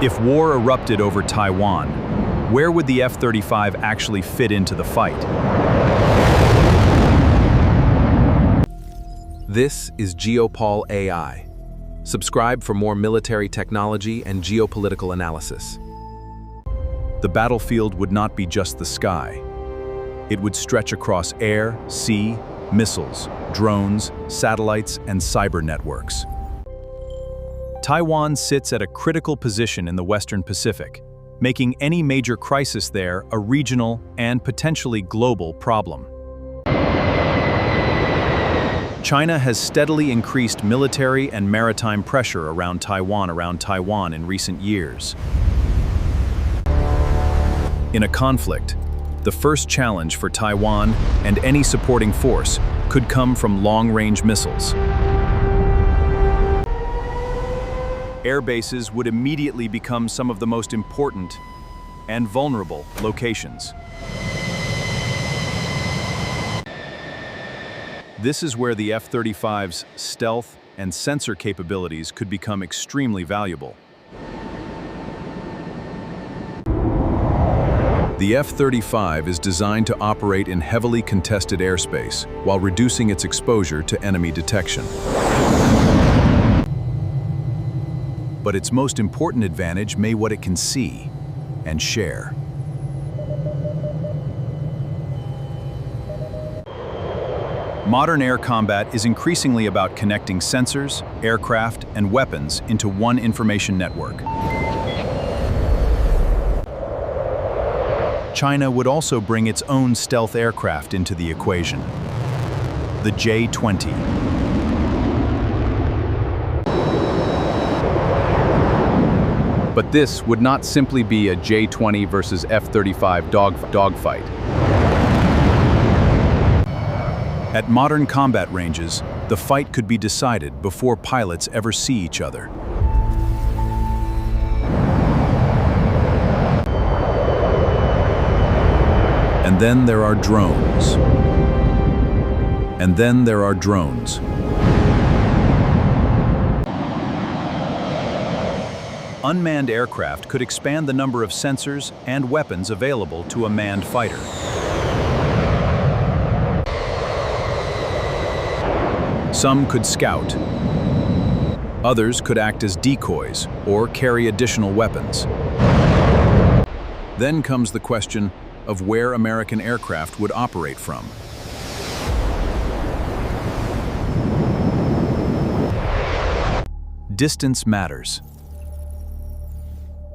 If war erupted over Taiwan, where would the F-35 actually fit into the fight? This is Geopol AI. Subscribe for more military technology and geopolitical analysis. The battlefield would not be just the sky. It would stretch across air, sea, missiles, drones, satellites, and cyber networks. Taiwan sits at a critical position in the Western Pacific, making any major crisis there a regional and potentially global problem. China has steadily increased military and maritime pressure around Taiwan in recent years. In a conflict, the first challenge for Taiwan and any supporting force could come from long-range missiles. Airbases would immediately become some of the most important and vulnerable locations. This is where the F-35's stealth and sensor capabilities could become extremely valuable. The F-35 is designed to operate in heavily contested airspace while reducing its exposure to enemy detection. But its most important advantage may be what it can see and share. Modern air combat is increasingly about connecting sensors, aircraft, and weapons into one information network. China would also bring its own stealth aircraft into the equation, the J-20. But this would not simply be a J-20 versus F-35 dogfight. At modern combat ranges, the fight could be decided before pilots ever see each other. And then there are drones. And then there are drones. Unmanned aircraft could expand the number of sensors and weapons available to a manned fighter. Some could scout. Others could act as decoys or carry additional weapons. Then comes the question of where American aircraft would operate from. Distance matters.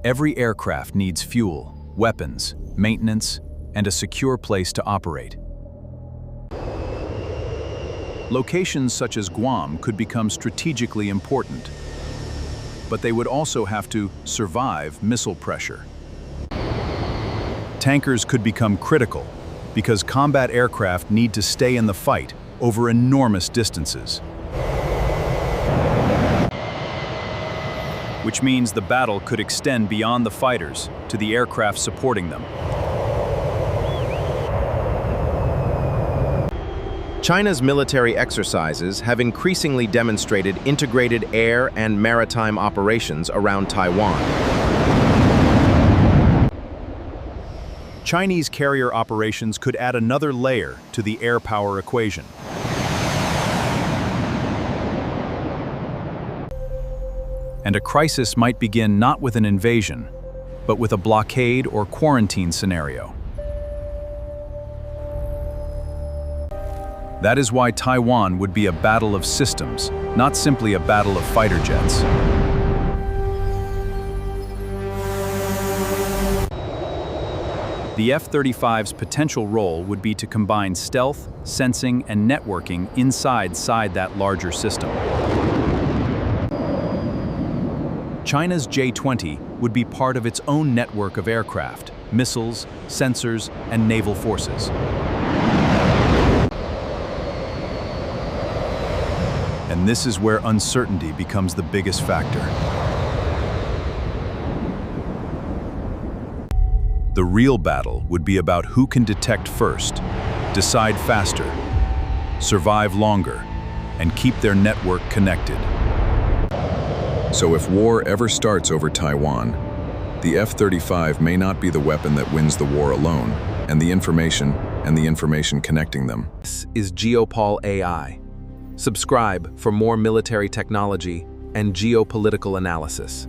Every aircraft needs fuel, weapons, maintenance, and a secure place to operate. Locations such as Guam could become strategically important, but they would also have to survive missile pressure. Tankers could become critical because combat aircraft need to stay in the fight over enormous distances. Which means the battle could extend beyond the fighters to the aircraft supporting them. China's military exercises have increasingly demonstrated integrated air and maritime operations around Taiwan. Chinese carrier operations could add another layer to the air power equation. And a crisis might begin not with an invasion, but with a blockade or quarantine scenario. That is why Taiwan would be a battle of systems, not simply a battle of fighter jets. The F-35's potential role would be to combine stealth, sensing, and networking inside that larger system. China's J-20 would be part of its own network of aircraft, missiles, sensors, and naval forces. And this is where uncertainty becomes the biggest factor. The real battle would be about who can detect first, decide faster, survive longer, and keep their network connected. So if war ever starts over Taiwan, The F-35 may not be the weapon that wins the war alone, and the information connecting them. This is Geopol AI. Subscribe for more military technology and geopolitical analysis.